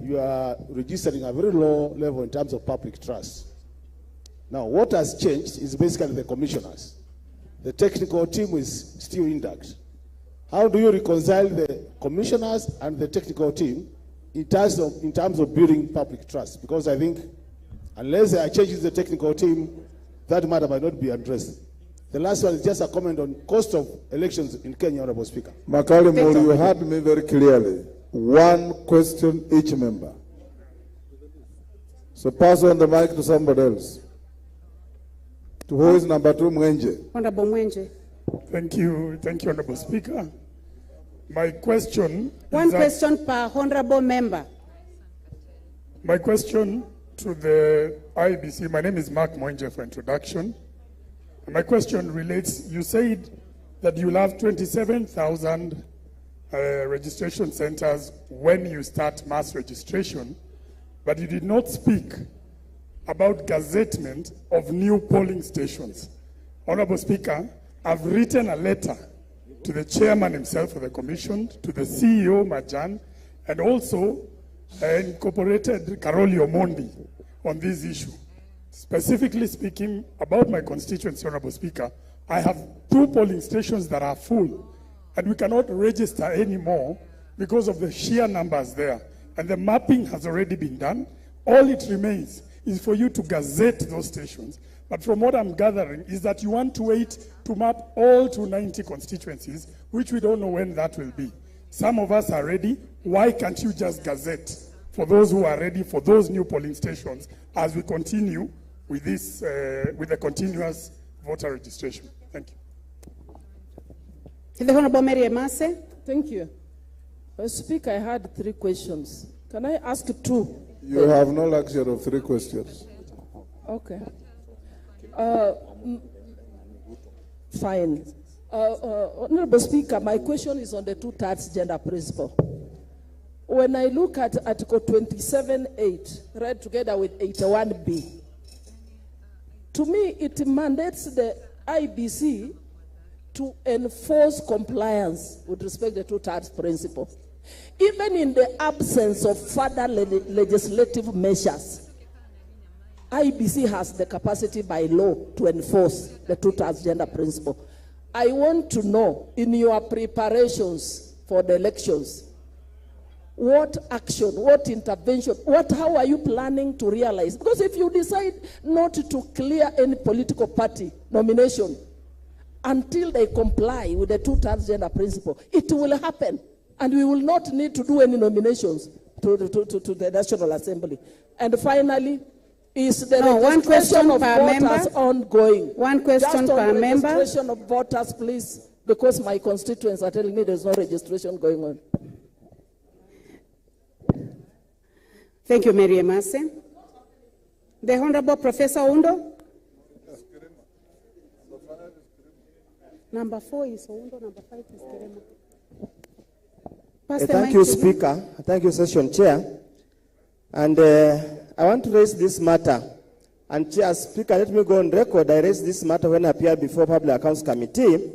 you are registering a very low level in terms of public trust. Now, what has changed is basically the commissioners. The technical team is still intact. How do you reconcile the commissioners and the technical team in terms of building public trust? Because I think unless there are changes in the technical team, that matter might not be addressed. The last one is just a comment on cost of elections in Kenya, Honorable Speaker. Makali Mori, you heard me very clearly. One question each member. So pass on the mic to somebody else. To who is number 2, Mwenje? Honorable Mwenje. Thank you, Honorable Speaker. My question One question per honorable member. My question to the IEBC, my name is Mark Mwenje for introduction. My question relates, you said that you'll have 27,000 registration centers when you start mass registration, but you did not speak about gazettement of new polling stations. Honorable Speaker, I've written a letter to the chairman himself of the commission, to the CEO, Majan, and also incorporated Karoli Omondi on this issue. Specifically speaking about my constituency, Honorable Speaker, I have 2 polling stations that are full, and we cannot register anymore because of the sheer numbers there. And the mapping has already been done. All it remains is for you to gazette those stations. But from what I'm gathering is that you want to wait to map all 290 constituencies, which we don't know when that will be. Some of us are ready. Why can't you just gazette for those who are ready for those new polling stations as we continue with this, with the continuous voter registration? Thank you. The Honorable Mary Emase. Thank you. Speaker, I had 3 questions. Can I ask 2? You have no luxury of 3 questions. Okay. Fine. Honorable Speaker, my question is on the 2/3 gender principle. When I look at Article 27(8), read together with 81B, to me it mandates the IEBC to enforce compliance with respect to the 2/3 principle. Even in the absence of further legislative measures, IEBC has the capacity by law to enforce the 2/3 gender principle. I want to know, in your preparations for the elections, what action, what intervention, how are you planning to realize? Because if you decide not to clear any political party nomination until they comply with the 2/3 gender principle, it will happen. And we will not need to do any nominations to the National Assembly. And finally, is the registration of voters ongoing? One question per member. Registration of voters, please, because my constituents are telling me there's no registration going on. Thank you, Mary Emase. The Honorable Professor Undo. Number 4 is Undo, number 5 is Kirema. Thank you, Speaker. Thank you, Session Chair. And I want to raise this matter. And Chair, Speaker, let me go on record. I raised this matter when I appeared before Public Accounts Committee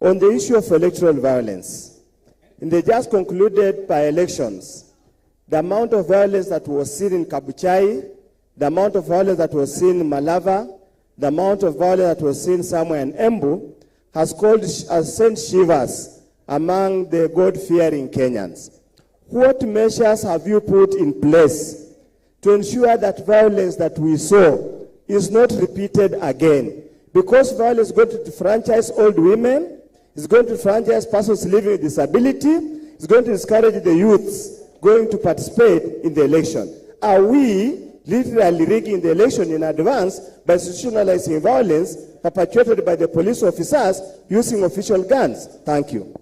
on the issue of electoral violence. In the just concluded by-elections, the amount of violence that was seen in Kabuchai, the amount of violence that was seen in Malava, the amount of violence that was seen somewhere in Embu has sent shivers among the God-fearing Kenyans. What measures have you put in place to ensure that violence that we saw is not repeated again? Because violence is going to enfranchise old women, it's going to enfranchise persons living with disability, it's going to discourage the youths going to participate in the election. Are we literally rigging the election in advance by institutionalizing violence perpetrated by the police officers using official guns? Thank you.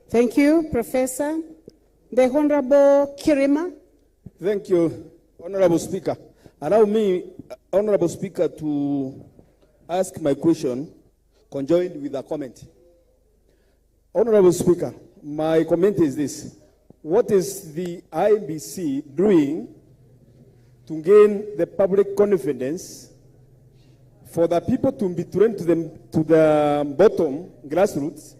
Thank you, Professor. The Honorable Kirima. Thank you, Honorable Speaker. Allow me, Honorable Speaker, to ask my question conjoined with a comment. Honorable Speaker, my comment is this. What is the IEBC doing to gain the public confidence for the people to be trained to the bottom, grassroots,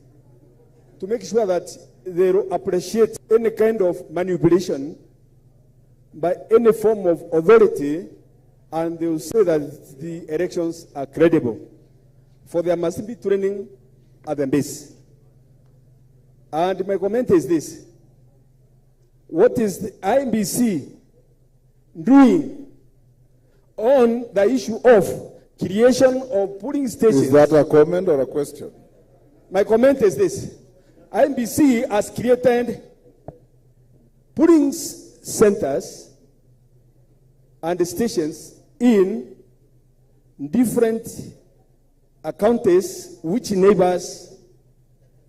to make sure that they appreciate any kind of manipulation by any form of authority, and they will say that the elections are credible. For there must be training at the base. And my comment is this: what is the IEBC doing on the issue of creation of polling stations? Is that a comment or a question? My comment is this: IEBC has created polling centers and stations in different counties which neighbors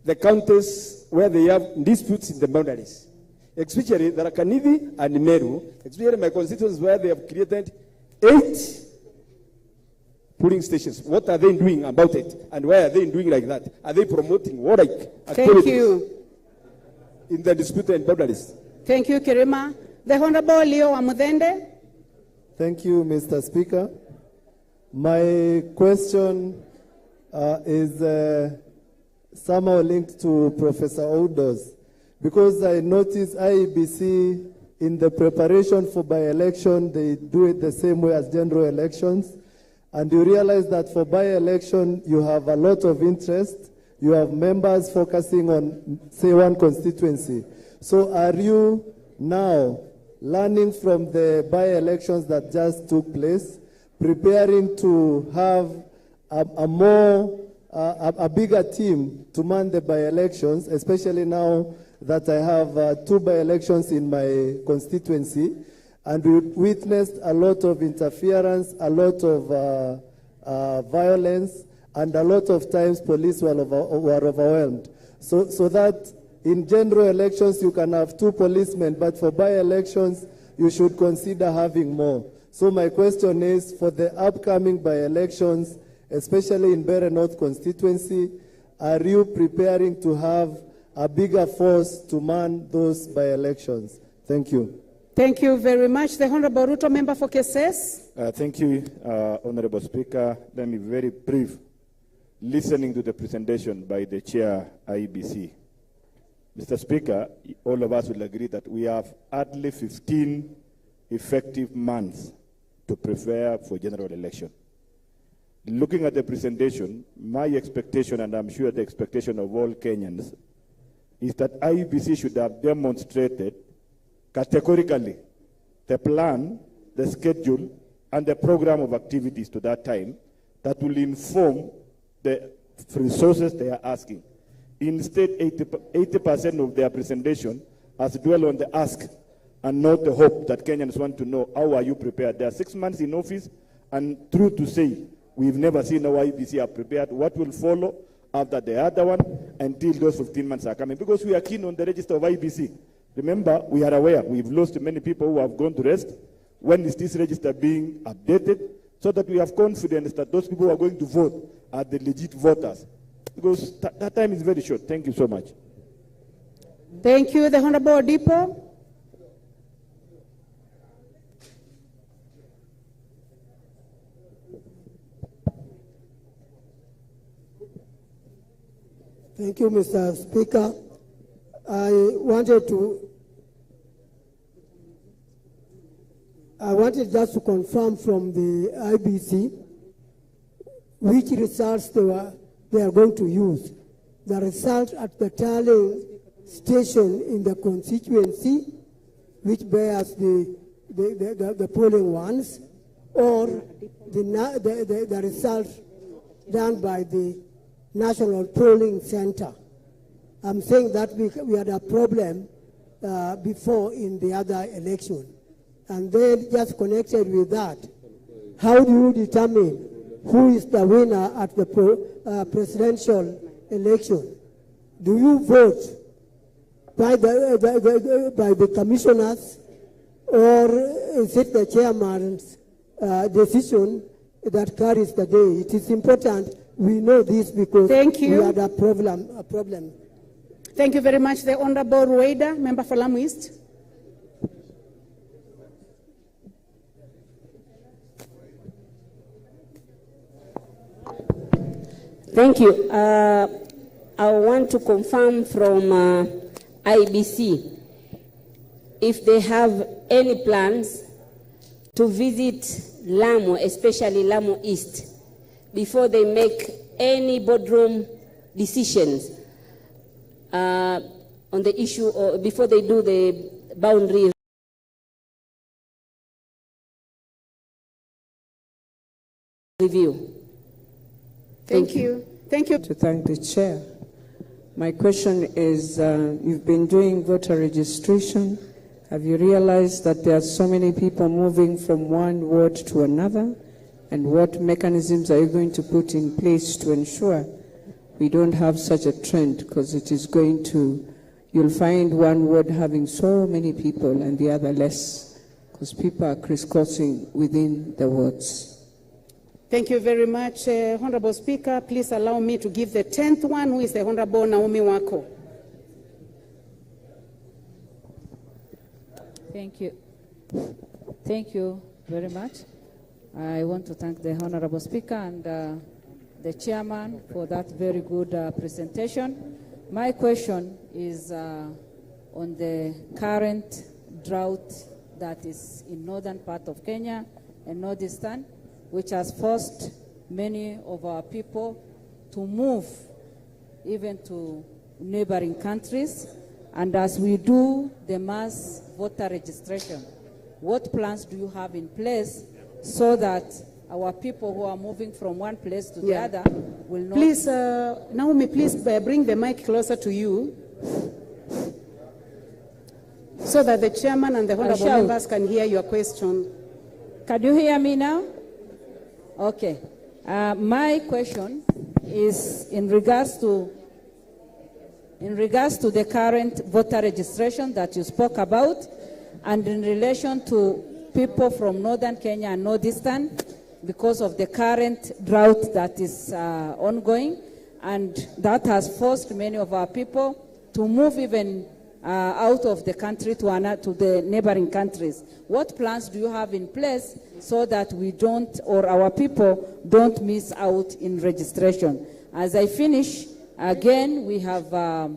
the counties where they have disputes in the boundaries, especially the Rakanivi and Meru, especially my constituents where they have created 8 polling stations. What are they doing about it? And why are they doing like that? Are they promoting warlike activities? Thank you. In the disputed boundaries? Thank you, Kirima. The Honorable Leo Amudende. Thank you, Mr. Speaker. My question is somehow linked to Professor Oudo's, because I noticed IEBC in the preparation for by-election, they do it the same way as general elections. And you realize that for by-election, you have a lot of interest. You have members focusing on, say, one constituency. So are you now learning from the by-elections that just took place, preparing to have a bigger team to man the by-elections, especially now that I have 2 by-elections in my constituency, and we witnessed a lot of interference, a lot of violence, and a lot of times police were overwhelmed. So that in general elections you can have 2 policemen, but for by-elections you should consider having more. So my question is, for the upcoming by-elections, especially in Bere North constituency, are you preparing to have a bigger force to man those by-elections? Thank you. Thank you very much. The Honorable Ruto, member for Keses. Thank you, Honorable Speaker. Let me be very brief. Listening to the presentation by the Chair IEBC, Mr. Speaker, all of us will agree that we have hardly 15 effective months to prepare for general election. Looking at the presentation, my expectation, and I'm sure the expectation of all Kenyans, is that IEBC should have demonstrated categorically the plan, the schedule, and the program of activities to that time that will inform the resources they are asking. Instead, 80% of their presentation has dwell on the ask and not the hope that Kenyans want to know, how are you prepared? They are 6 months in office, and true to say, we've never seen our IEBC are prepared. What will follow after the other one until those 15 months are coming? Because we are keen on the register of IEBC. Remember, we are aware we've lost many people who have gone to rest. When is this register being updated? So that we have confidence that those people who are going to vote are the legit voters. Because that time is very short. Thank you so much. Thank you. The Honorable Odipo. Thank you, Mr. Speaker. I wanted just to confirm from the IEBC which results they are going to use. The result at the tallying station in the constituency, which bears the polling ones, or the result done by the National Polling Center. I'm saying that we had a problem before in the other election. And then just connected with that, how do you determine who is the winner at the presidential election? Do you vote by the commissioners, or is it the chairman's decision that carries the day? It is important we know this because we had a problem. Thank you very much. The Honorable Rueda, member for Lamu East. Thank you. I want to confirm from IEBC. if they have any plans to visit Lamu, especially Lamu East, before they make any boardroom decisions on the issue, or before they do the boundary review. Thank you. Thank you. To thank the chair. My question is, you've been doing voter registration. Have you realized that there are so many people moving from one ward to another? And what mechanisms are you going to put in place to ensure we don't have such a trend? Because it is going to, you'll find one ward having so many people and the other less, because people are crisscrossing within the wards. Thank you very much, Honorable Speaker. Please allow me to give the 10th one, who is the Honorable Naomi Wako. Thank you. Thank you very much. I want to thank the Honorable Speaker and the Chairman for that very good presentation. My question is on the current drought that is in northern part of Kenya and northeastern, which has forced many of our people to move even to neighboring countries. And as we do the mass voter registration, what plans do you have in place so that our people who are moving from one place to the other will not... Please, Naomi, please bring the mic closer to you so that the chairman and the honorable members can hear your question. Can you hear me now? Okay. My question is in regards to the current voter registration that you spoke about, and in relation to people from northern Kenya and northeastern, because of the current drought that is ongoing, and that has forced many of our people to move even out of the country to the neighboring countries. What plans do you have in place so that we don't, or our people don't miss out in registration? As I finish, again, we have a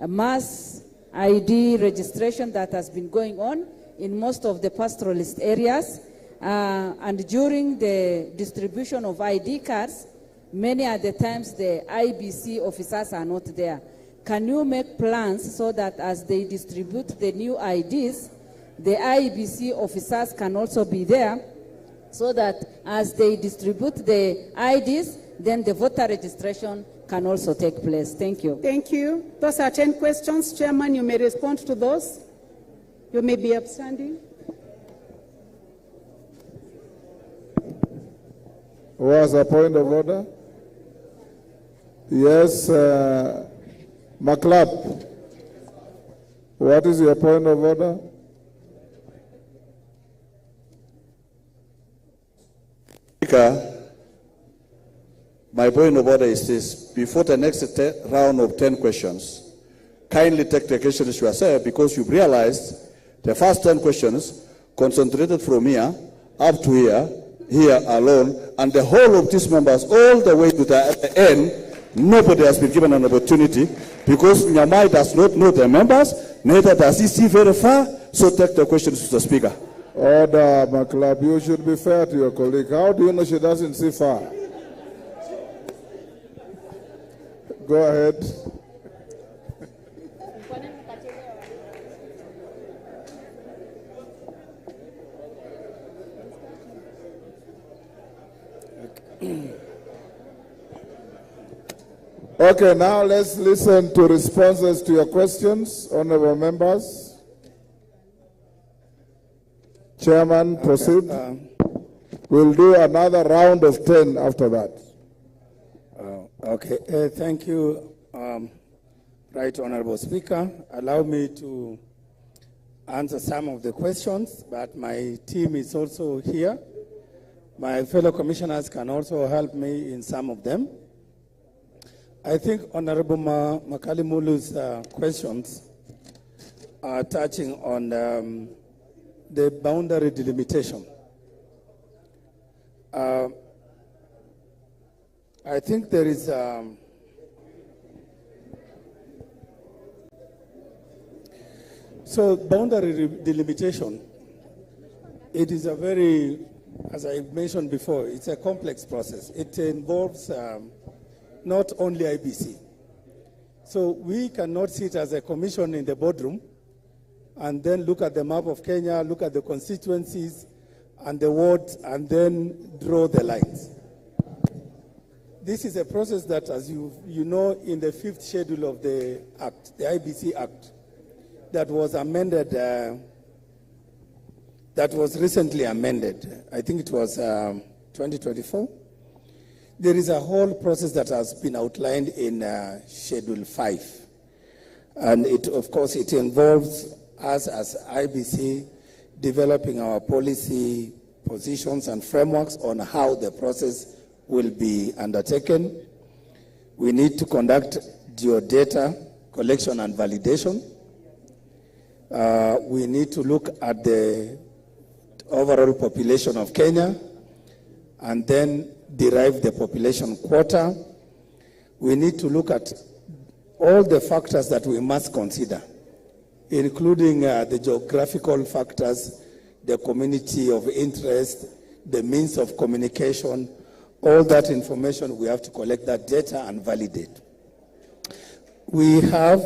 mass ID registration that has been going on in most of the pastoralist areas. And during the distribution of ID cards, many at the times the IEBC officers are not there. Can you make plans so that as they distribute the new IDs, the IEBC officers can also be there, so that as they distribute the IDs, then the voter registration can also take place? Thank you. Thank you. Those are 10 questions. Chairman, you may respond to those. You may be upstanding. Who has a point of order? Yes, McLeod. What is your point of order? Speaker, my point of order is this. Before the next round of 10 questions, kindly take the questions yourself, because you've realized the first 10 questions concentrated from here up to here alone, and the whole of these members all the way to the end, nobody has been given an opportunity, because Nyamai does not know the members, neither does he see very far, so take the questions to the Speaker. Order, McLeod. You should be fair to your colleague. How do you know she doesn't see far? Go ahead. Okay, now let's listen to responses to your questions, honorable members. Chairman, proceed. We'll do another round of 10 after that. Okay, thank you, Right Honorable Speaker. Allow me to answer some of the questions, but my team is also here. My fellow commissioners can also help me in some of them. I think Honorable Makali Mulu's questions are touching on the boundary delimitation. I think there is So boundary delimitation, it is a very, as I mentioned before, it's a complex process. It involves not only IBC. So we cannot sit as a commission in the boardroom and then look at the map of Kenya, look at the constituencies and the wards, and then draw the lines. This is a process that, as you know, in the 5th schedule of the Act, the IBC Act, that was amended, that was recently amended. I think it was 2024. There is a whole process that has been outlined in Schedule 5. And it, of course, it involves us as IBC developing our policy positions and frameworks on how the process will be undertaken. We need to conduct geodata collection and validation. We need to look at the overall population of Kenya and then derive the population quota. We need to look at all the factors that we must consider, including the geographical factors, the community of interest, the means of communication. All that information, we have to collect that data and validate. We have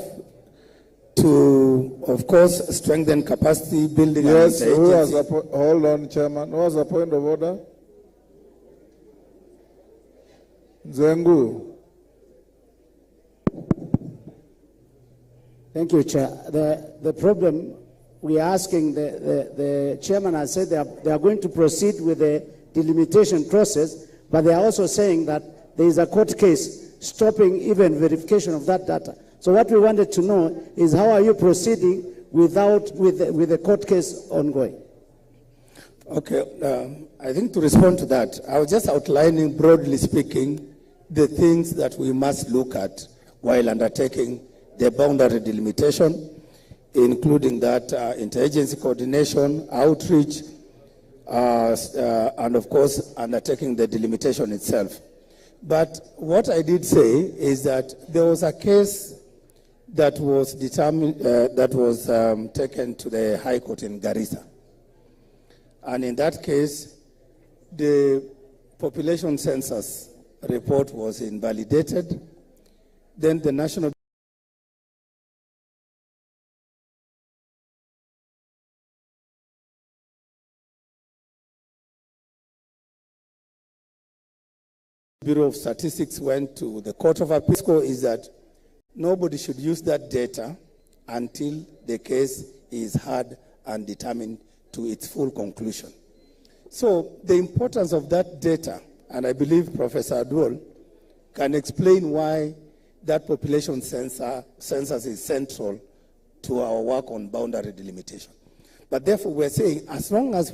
to, of course, strengthen capacity building. Yes, hold on, Chairman. Who has a point of order? Zengu. Thank you, Chair. The problem, we're asking, the chairman has said they are going to proceed with the delimitation process, but they are also saying that there is a court case stopping even verification of that data. So what we wanted to know is how are you proceeding with the court case ongoing? Okay, I think to respond to that, I was just outlining, broadly speaking, the things that we must look at while undertaking the boundary delimitation, including that interagency coordination, outreach, and of course undertaking the delimitation itself. But what I did say is that there was a case that was determined, that was taken to the High Court in Garissa. And in that case, the population census report was invalidated. Then the National Bureau of Statistics went to the Court of Appeal. Is that nobody should use that data until the case is heard and determined to its full conclusion. So the importance of that data, and I believe Professor Adwal can explain why that population census is central to our work on boundary delimitation. But therefore we're saying, as long as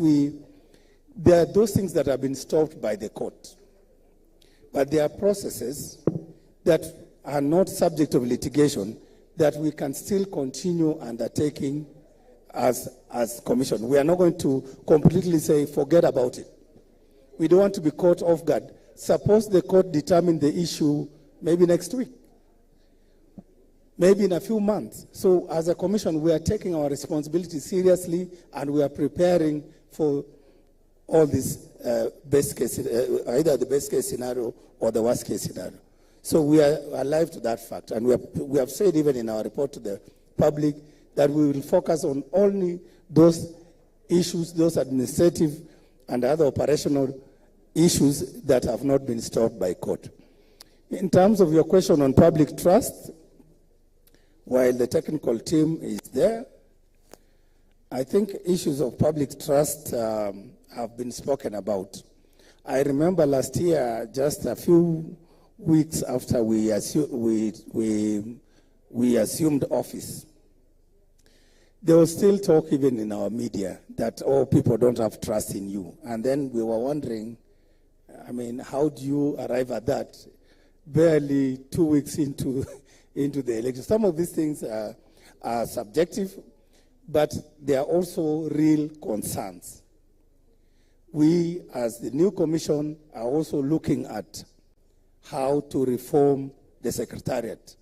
there are those things that have been stopped by the court, but there are processes that are not subject of litigation that we can still continue undertaking as commission. We are not going to completely say, forget about it. We don't want to be caught off guard. Suppose the court determine the issue maybe next week, maybe in a few months. So as a commission, we are taking our responsibility seriously and we are preparing for all these best case, either the best case scenario or the worst case scenario. So we are alive to that fact. And we have said even in our report to the public that we will focus on only those issues, those administrative and other operational issues that have not been stopped by court. In terms of your question on public trust, while the technical team is there, I think issues of public trust have been spoken about. I remember last year, just a few weeks after we assumed office, there was still talk even in our media that, oh, people don't have trust in you. And then we were wondering, I mean, how do you arrive at that barely 2 weeks into the election? Some of these things are subjective, but they are also real concerns. We, as the new commission, are also looking at how to reform the secretariat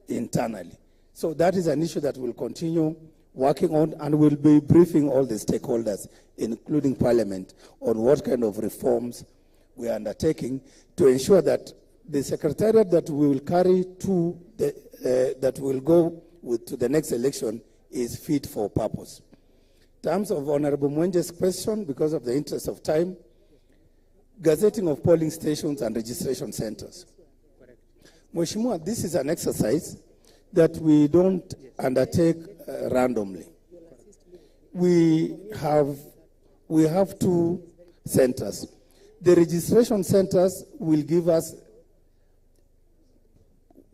internally. So that is an issue that will continue. working on, and we'll be briefing all the stakeholders, including Parliament, on what kind of reforms we are undertaking to ensure that the secretariat that we will carry to that will go to the next election is fit for purpose. In terms of Honorable Mwenje's question, because of the interest of time, gazetting of polling stations and registration centers. Mheshimiwa, this is an exercise that we don't undertake randomly. We have 2 centers. The registration centers will give us,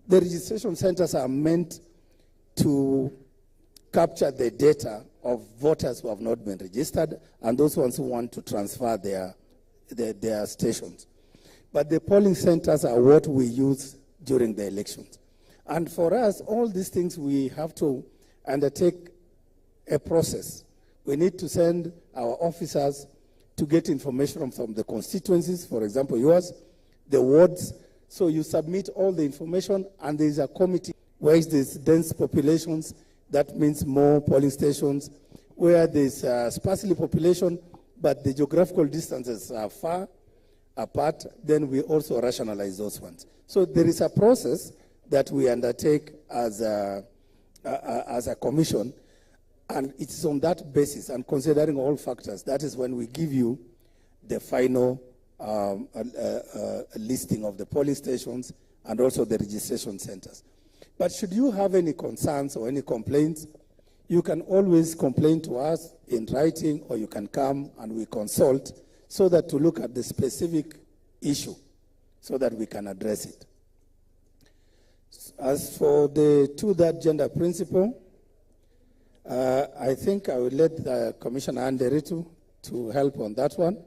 the registration centers are meant to capture the data of voters who have not been registered and those ones who want to transfer their stations. But the polling centers are what we use during the elections. And for us, all these things, we have to undertake a process. We need to send our officers to get information from the constituencies, for example, yours, the wards. So you submit all the information, and there is a committee where there's dense populations. That means more polling stations. Where there's sparsely population, but the geographical distances are far apart, then we also rationalize those ones. So there is a process that we undertake as a commission, and it's on that basis, and considering all factors, that is when we give you the final listing of the polling stations and also the registration centers. But should you have any concerns or any complaints, you can always complain to us in writing, or you can come and we consult so that to look at the specific issue so that we can address it. As for the two-that gender principle, I think I will let Commissioner Anderito to help on that one.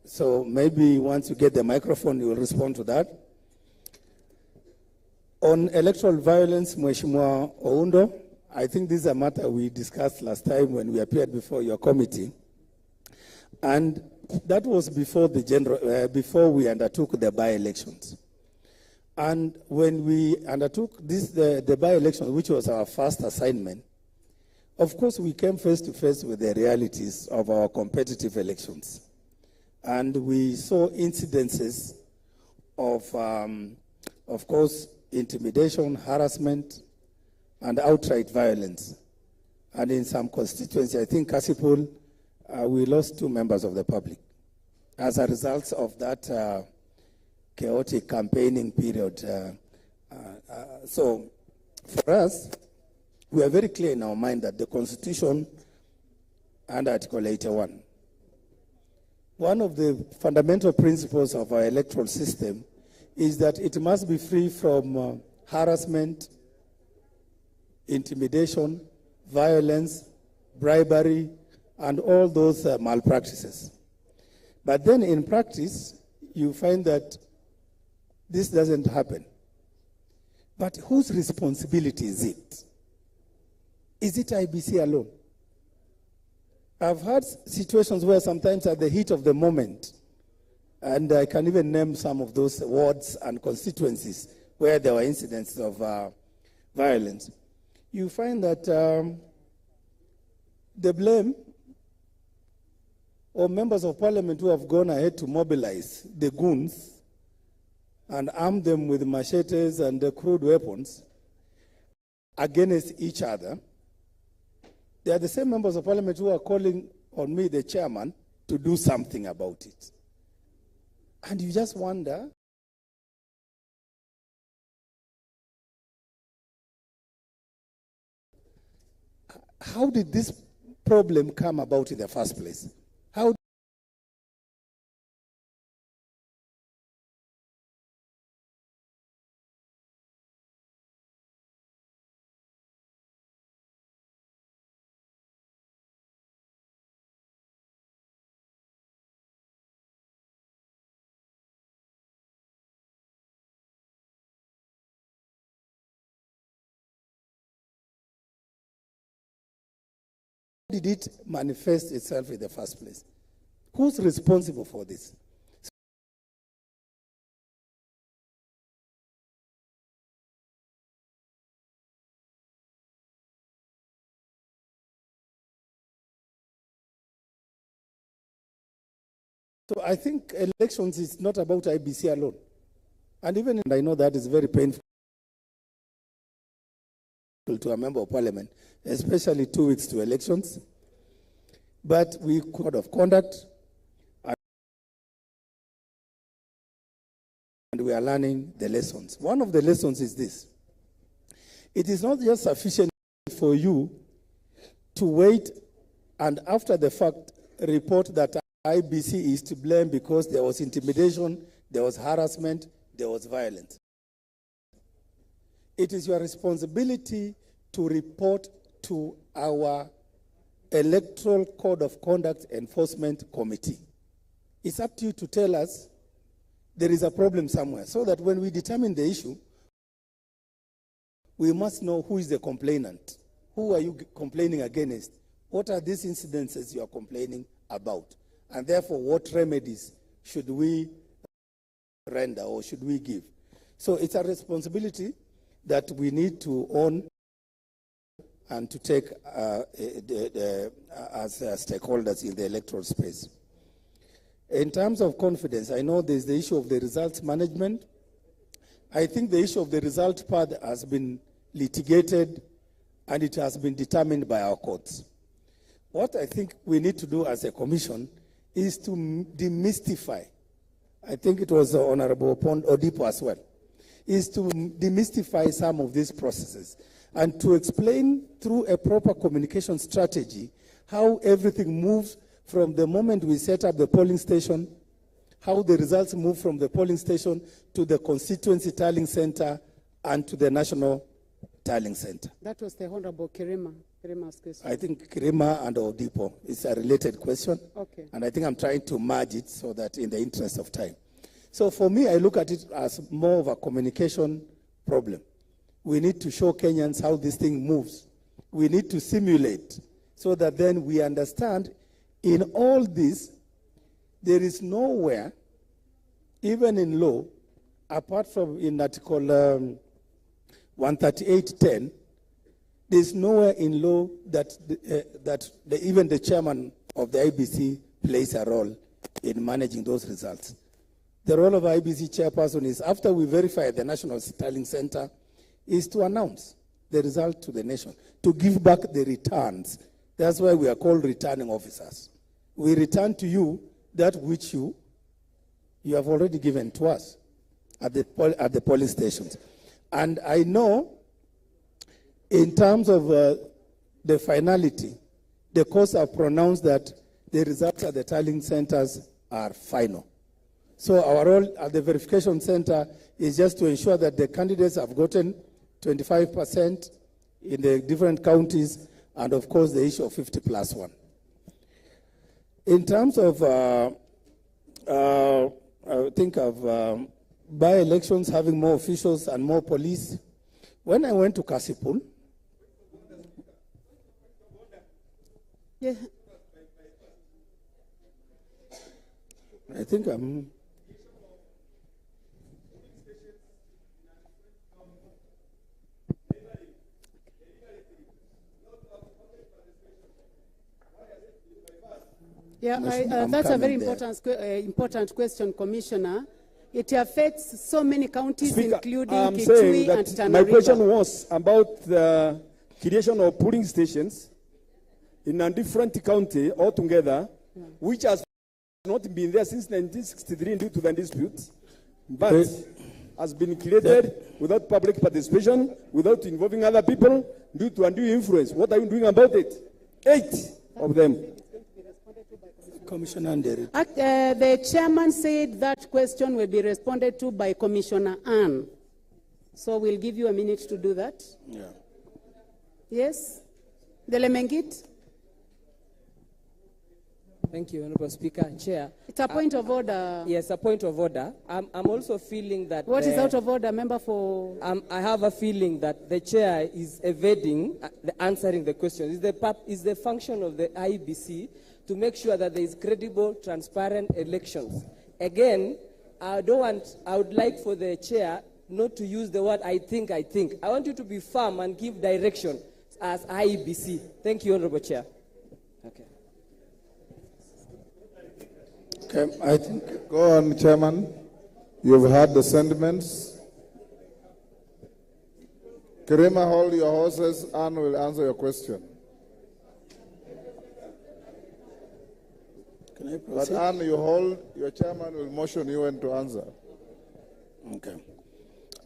So maybe once you get the microphone, you will respond to that. On electoral violence, Mheshimiwa Oundo, I think this is a matter we discussed last time when we appeared before your committee. And that was before before we undertook the by-elections. And when we undertook the by-election, which was our first assignment, of course we came face to face with the realities of our competitive elections. And we saw incidences of course, intimidation, harassment, and outright violence. And in some constituencies, I think Kasipul, we lost 2 members of the public as a result of that chaotic campaigning period. So for us, we are very clear in our mind that the Constitution and Article 81, one of the fundamental principles of our electoral system is that it must be free from harassment, intimidation, violence, bribery, and all those malpractices. But then in practice, you find that this doesn't happen. But whose responsibility is it? Is it IEBC alone? I've had situations where sometimes at the heat of the moment, and I can even name some of those wards and constituencies where there were incidents of violence, you find that the blame or members of parliament who have gone ahead to mobilize the goons and arm them with machetes and crude weapons against each other, they are the same members of parliament who are calling on me, the chairman, to do something about it. And you just wonder, how did this problem come about in the first place? How did it manifest itself in the first place? Who's responsible for this? So I think elections is not about IEBC alone. And even I know that is very painful to a member of parliament, especially 2 weeks to elections. But we code of conduct, and we are learning the lessons. One of the lessons is this. It is not just sufficient for you to wait and after the fact report that IEBC is to blame because there was intimidation, there was harassment, there was violence. It is your responsibility to report to our Electoral Code of Conduct Enforcement Committee. It's up to you to tell us there is a problem somewhere, so that when we determine the issue, we must know who is the complainant. Who are you complaining against? What are these incidences you are complaining about? And therefore, what remedies should we render or should we give? So it's a responsibility that we need to own and to take as stakeholders in the electoral space. In terms of confidence, I know there's the issue of the results management. I think the issue of the result part has been litigated and it has been determined by our courts. What I think we need to do as a commission is to demystify, I think it was Honorable Odipo as well, is to demystify some of these processes and to explain through a proper communication strategy how everything moves from the moment we set up the polling station, how the results move from the polling station to the constituency tallying center and to the national tallying center. That was the Honorable Kirima's question. I think Kirima and Odipo is a related question. Okay. And I think I'm trying to merge it so that in the interest of time. So for me, I look at it as more of a communication problem. We need to show Kenyans how this thing moves. We need to simulate so that then we understand in all this, there is nowhere, even in law, apart from in Article 138.10, there's nowhere in law that, even the chairman of the IEBC plays a role in managing those results. The role of IEBC chairperson is, after we verify the National Tallying Center, is to announce the result to the nation, to give back the returns. That's why we are called returning officers. We return to you that which you have already given to us at the polling stations. And I know, in terms of the finality, the courts have pronounced that the results at the tallying centers are final. So our role at the verification center is just to ensure that the candidates have gotten 25% in the different counties, and of course the issue of 50+1. In terms of, I think of by-elections having more officials and more police, when I went to Kasipul, yeah. I think I'm... Yeah, that's a very important question, Commissioner. It affects so many counties, Speaker, including I'm Kitui saying and that Tana my River. question was about the creation of polling stations in a different county altogether, which has not been there since 1963 due to the disputes, but has been created without public participation, without involving other people, due to undue influence. What are you doing about it? 8 of them. Commissioner Nderi. The chairman said that question will be responded to by Commissioner Ann. So we'll give you a minute to do that. Yeah. Yes? Delemengit? Thank you, Honorable Speaker and Chair. It's a point of order. Yes, a point of order. I'm also feeling that... What is out of order, member for... I have a feeling that the Chair is evading answering the question. Is the function of the IEBC to make sure that there is credible, transparent elections. Again, I would like for the Chair not to use the word I think. I want you to be firm and give direction as IEBC. Thank you, Honorable Chair. Okay. Okay, I think. Go on, Chairman. You've heard the sentiments. Karima, hold your horses. Anne will answer your question. Can I But proceed? Anne, you hold, your chairman will motion you when to answer. Okay.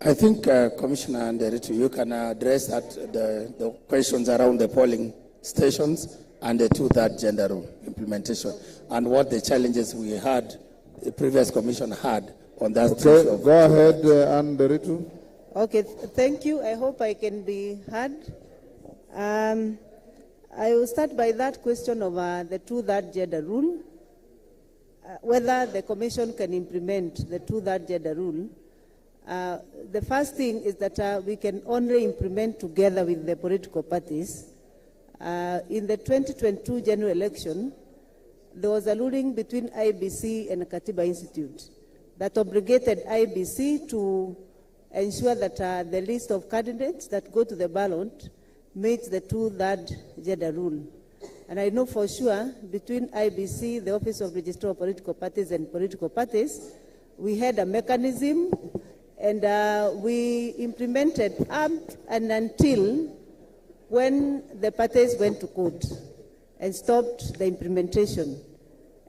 I think, Commissioner Nderitu, you can address the questions around the polling stations and the two-third gender rule implementation and what the challenges we had, the previous commission had on that issue. Okay, go ahead, Anne Nderitu. Okay, thank you. I hope I can be heard. I will start by that question of the two-third gender rule, whether the commission can implement the two-third gender rule. The first thing is that we can only implement together with the political parties. In the 2022 general election, there was a ruling between IEBC and Katiba Institute that obligated IEBC to ensure that the list of candidates that go to the ballot meets the two-third gender rule. And I know for sure between IEBC, the Office of Registrar of Political Parties and political parties, we had a mechanism and we implemented up and until when the parties went to court and stopped the implementation.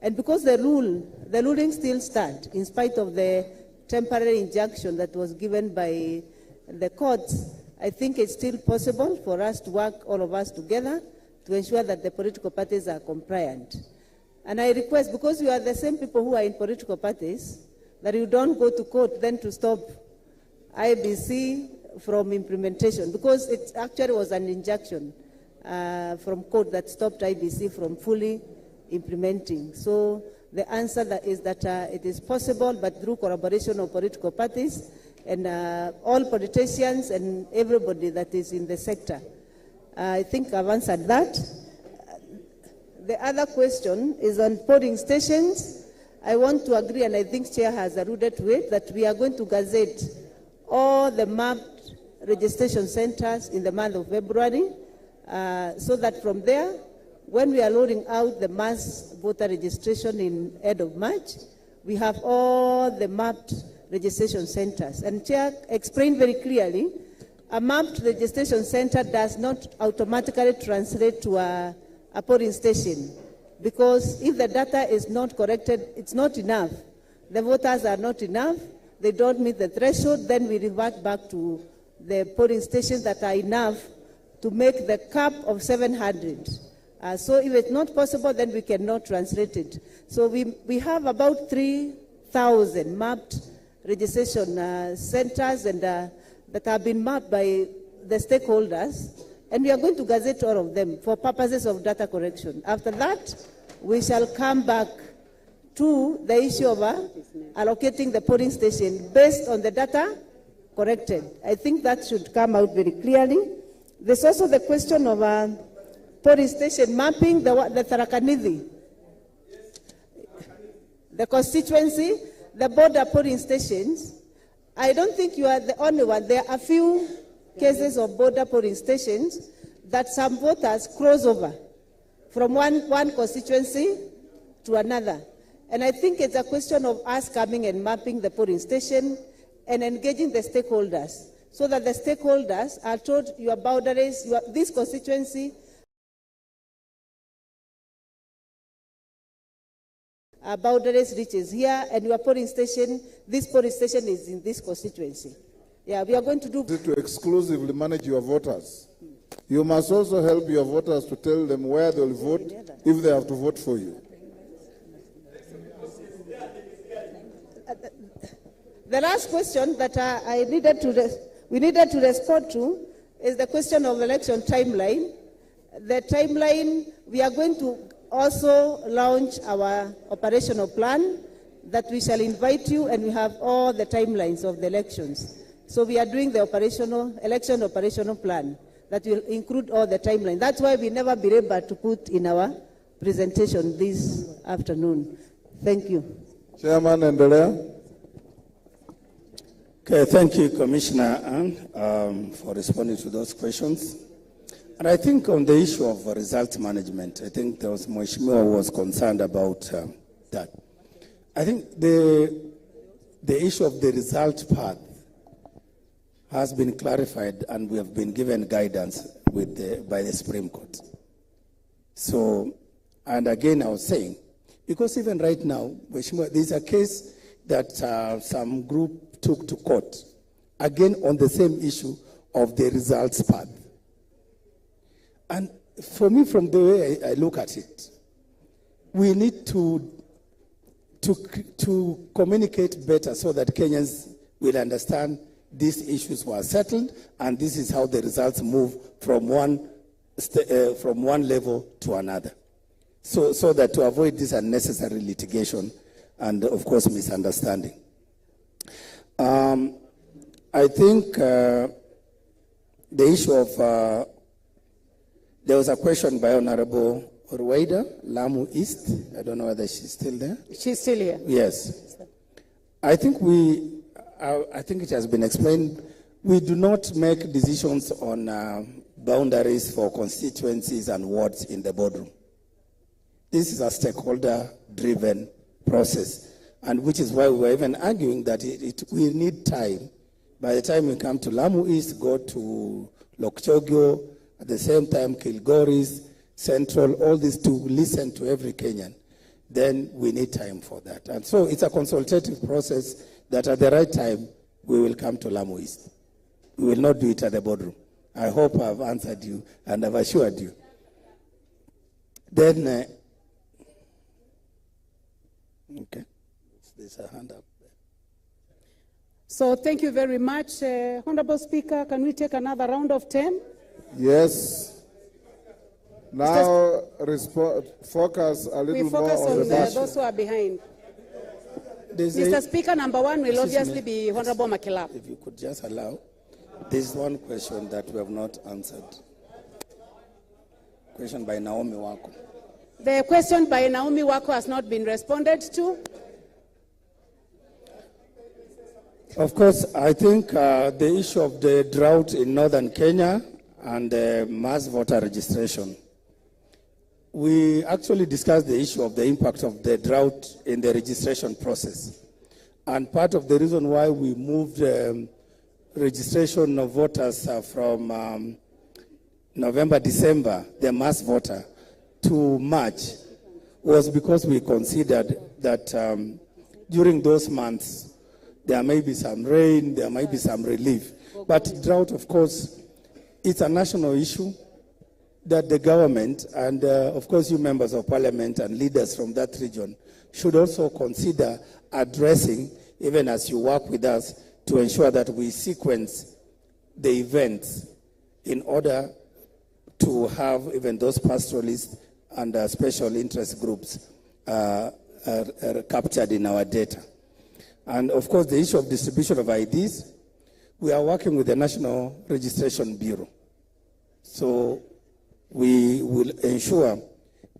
And because the ruling still stands, in spite of the temporary injunction that was given by the courts, I think it's still possible for us to work, all of us together, to ensure that the political parties are compliant. And I request, because you are the same people who are in political parties, that you don't go to court then to stop IEBC from implementation, because it actually was an injunction from court that stopped IEBC from fully implementing. So the answer is that it is possible, but through collaboration of political parties and all politicians and everybody that is in the sector. I think I've answered that. The other question is on polling stations. I want to agree, and I think Chair has alluded to it, that we are going to gazette all the mapped registration centers in the month of February, so that from there, when we are rolling out the mass voter registration in end of March, we have all the mapped registration centers. And Chair explained very clearly, a mapped registration center does not automatically translate to a polling station, because if the data is not corrected, it's not enough. The voters are not enough, they don't meet the threshold, then we revert back to the polling stations that are enough to make the cap of 700. So if it's not possible, then we cannot translate it. So we have about 3,000 mapped registration centers and that have been mapped by the stakeholders, and we are going to gazette all of them for purposes of data correction. After that, we shall come back to the issue of allocating the polling station based on the data corrected. I think that should come out very clearly. There's also the question of polling station mapping, the Tharaka-Nithi, the constituency, the border polling stations. I don't think you are the only one. There are a few cases of border polling stations that some voters cross over from one constituency to another. And I think it's a question of us coming and mapping the polling station and engaging the stakeholders, so that the stakeholders are told your boundaries, this constituency, boundaries reaches here, and your polling station, this polling station is in this constituency. Yeah, we are going to do... To exclusively manage your voters. You must also help your voters to tell them where they'll vote if they have to vote for you. The last question that we needed to respond to is the question of election timeline. The timeline, we are going to also launch our operational plan that we shall invite you, and we have all the timelines of the elections. So we are doing the election operational plan that will include all the timelines. That's why we never been able to put in our presentation this afternoon. Thank you. Chairman Endelea. Okay, thank you, Commissioner Ann, for responding to those questions. And I think on the issue of result management, I think there was Mheshimiwa was concerned about that. I think the issue of the result path has been clarified, and we have been given guidance by the Supreme Court. So, and again, I was saying, because even right now, there's a case that some group took to court, again on the same issue of the results path. And for me, from the way I look at it, we need to communicate better so that Kenyans will understand these issues were settled, and this is how the results move from one level to another. So that to avoid this unnecessary litigation and, of course, misunderstanding. I think the issue of, there was a question by Honorable Ruwaida, Lamu East. I don't know whether she's still there. She's still here. Yes. I think I think it has been explained, we do not make decisions on boundaries for constituencies and wards in the boardroom. This is a stakeholder-driven process, and which is why we were even arguing that we need time. By the time we come to Lamu East, go to Lokchogyo, at the same time Kilgoris, Central, all these to listen to every Kenyan, then we need time for that. And so it's a consultative process that at the right time, we will come to Lamu East. We will not do it at the boardroom. I hope I've answered you and I've assured you. Then, okay, there's a hand up there. So thank you very much. Honorable Speaker, can we take another round of 10? Yes. Now, focus a little more on the focus on those who are behind. Mr. Speaker, number one will obviously be Honorable Makilap. If you could just allow, there's one question that we have not answered. Question by Naomi Wako. The question by Naomi Wako has not been responded to. Of course, I think the issue of the drought in northern Kenya and mass voter registration. We actually discussed the issue of the impact of the drought in the registration process. And part of the reason why we moved registration of voters from November, December, the mass voter, to March, was because we considered that during those months, there may be some rain, there might be some relief. But drought, of course, it's a national issue that the government and, of course, you members of parliament and leaders from that region should also consider addressing, even as you work with us, to ensure that we sequence the events in order to have even those pastoralists and special interest groups captured in our data. And, of course, the issue of distribution of IDs, we are working with the National Registration Bureau. So we will ensure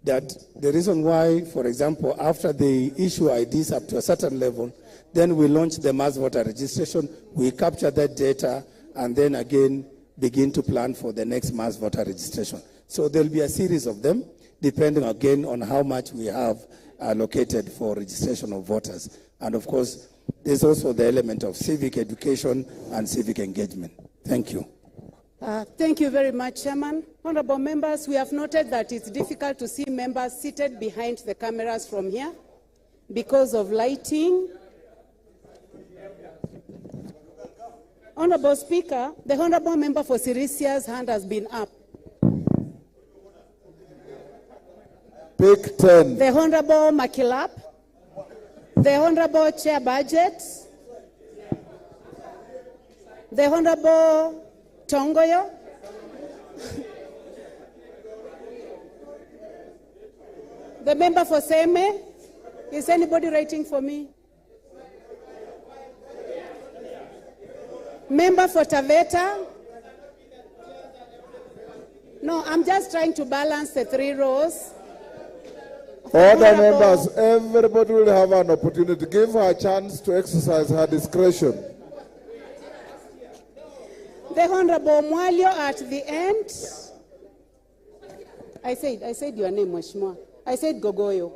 that the reason why, for example, after they issue IDs up to a certain level, then we launch the mass voter registration, we capture that data, and then again begin to plan for the next mass voter registration. So there'll be a series of them, depending again on how much we have allocated for registration of voters. And of course, there's also the element of civic education and civic engagement. Thank you. Thank you very much, Chairman. Honorable members, we have noted that it's difficult to see members seated behind the cameras from here because of lighting. Honorable Speaker, the Honorable Member for Sirisia's hand has been up. Pick 10. The Honorable Makilap, the Honorable Chair Budget, the Honorable Tongoyo, the member for Seme. Is anybody writing for me? Member for Taveta. No, I'm just trying to balance the 3 rows. Order members, everybody will have an opportunity. Give her a chance to exercise her discretion. The Honorable Mwalio at the end. I said your name, Mheshimiwa. I said Gogoyo.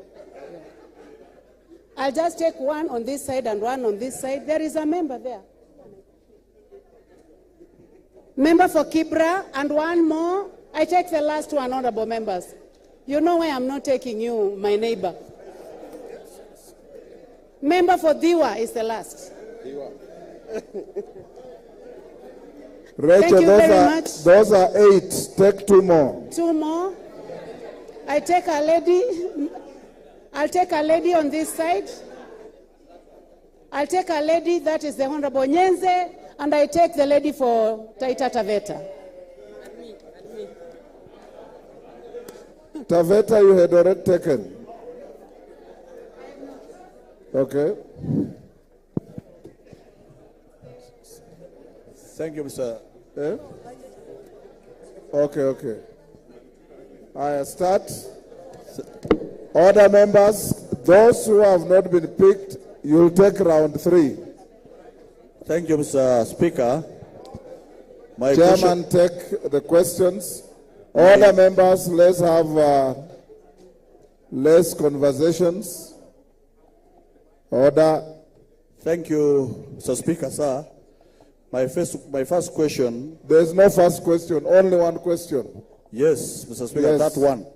I'll just take one on this side and one on this side. There is a member there. Member for Kibra and one more. I take the last one, honorable members. You know why I'm not taking you, my neighbor. Member for Diwa is the last. Rachel, Thank you very much. Those are 8. Take 2 more. 2 more. I take a lady. I'll take a lady on this side. I'll take a lady, that is the Honorable Nyenze, and I take the lady for Taita Taveta. Taveta, you had already taken. Okay. Thank you, Mr. Eh? Okay. I start. Order members, those who have not been picked, you'll take round 3. Thank you, Mr. Speaker. Chairman, take the questions. Order members, let's have less conversations. Order. Thank you, Mr. Speaker, sir. My first question. There's no first question, only one question. Yes, Mr. Speaker, Yes. that one.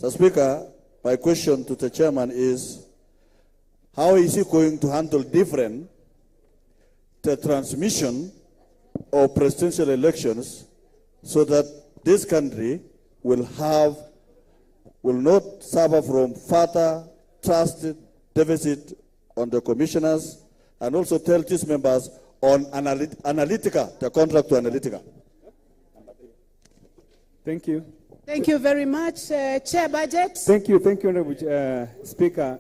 Mr. Speaker, my question to the chairman is, how is he going to handle different the transmission of presidential elections so that this country will not suffer from further trust deficit on the commissioners, and also tell these members on Analytica, the contract to Analytica. Thank you. Thank you very much. Chair Budget. Thank you, Honorable Speaker.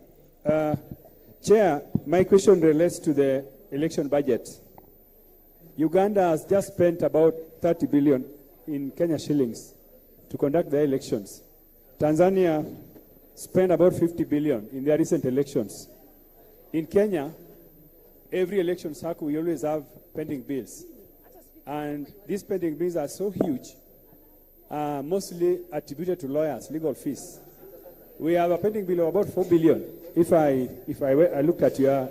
Chair, my question relates to the election budget. Uganda has just spent about 30 billion in Kenya shillings to conduct their elections. Tanzania spent about 50 billion in their recent elections. In Kenya, every election cycle we always have pending bills. And these pending bills are so huge, mostly attributed to lawyers, legal fees. We have a pending bill of about 4 billion. If I looked at your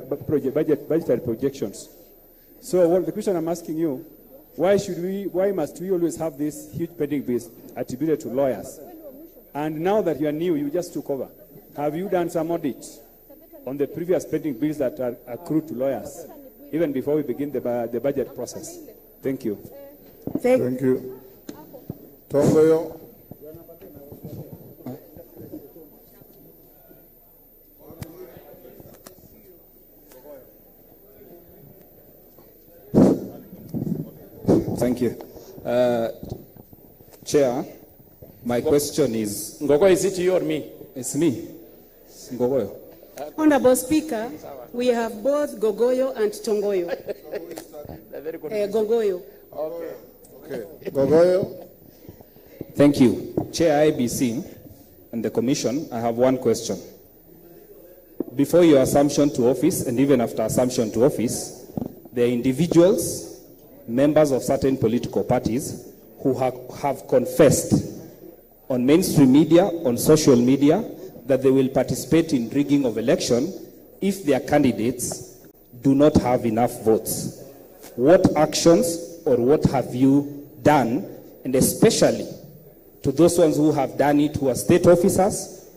budgetary projections. So the question I'm asking you, why must we always have these huge pending bills attributed to lawyers? And now that you are new, you just took over. Have you done some audit on the previous pending bills that are accrued to lawyers, even before we begin the budget process? Thank you. Thank you. Tongoyo. Thank you. Chair, my question is... Ngogo, is it you or me? It's me. It's Ngogoyo. Honorable Speaker, we have both Gogoyo and Tongoyo. Gogoyo. Okay. Gogoyo. Thank you. Chair IEBC and the Commission, I have one question. Before your assumption to office, and even after assumption to office, there are individuals, members of certain political parties, who have confessed on mainstream media, on social media, that they will participate in rigging of election if their candidates do not have enough votes. What actions or what have you done, and especially to those ones who have done it, who are state officers,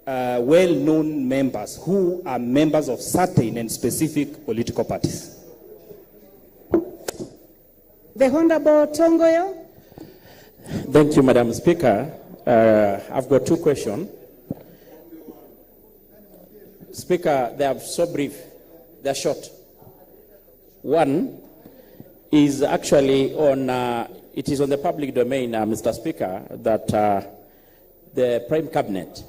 well-known members, who are members of certain and specific political parties? The Honorable Tongoyo. Thank you, Madam Speaker. I've got 2 questions. Speaker, they are so brief. They're short. One is actually on, it is on the public domain, Mr. Speaker, that the Prime Cabinet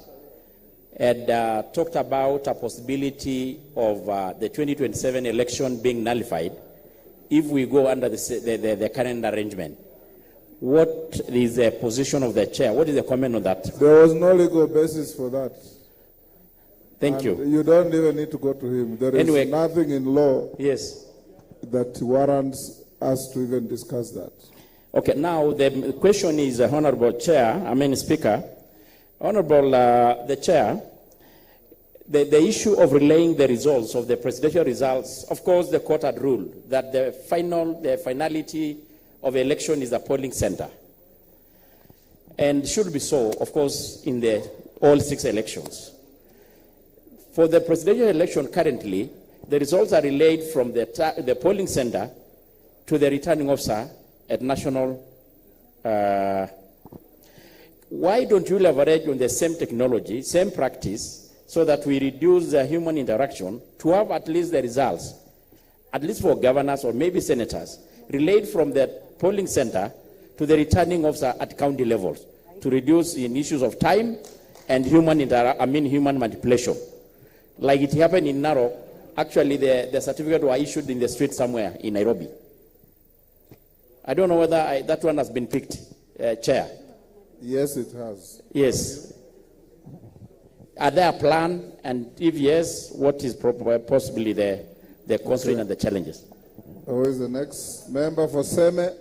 had talked about a possibility of the 2027 election being nullified if we go under the current arrangement. What is the position of the chair? What is the comment on that? There was no legal basis for that. Thank you. You don't even need to go to him. There is nothing in law that warrants us to even discuss that. Okay, now the question is, Honorable Chair, Speaker, Honorable the Chair, the issue of relaying the results of the presidential results, of course, the court had ruled that the finality of election is the polling center. And should be so, of course, in all 6 elections. For the presidential election currently, the results are relayed from the polling center to the returning officer at national. Why don't you leverage on the same technology, same practice, so that we reduce the human interaction to have at least the results, at least for governors or maybe senators, relayed from the polling center to the returning officer at county levels to reduce in issues of time and human manipulation. Like it happened in Narok, actually the certificate was issued in the street somewhere in Nairobi. I don't know whether that one has been picked, Chair. Yes, it has. Yes. Are there a plan? And if yes, what is possibly the constraint and the challenges? Who is the next member for Seme?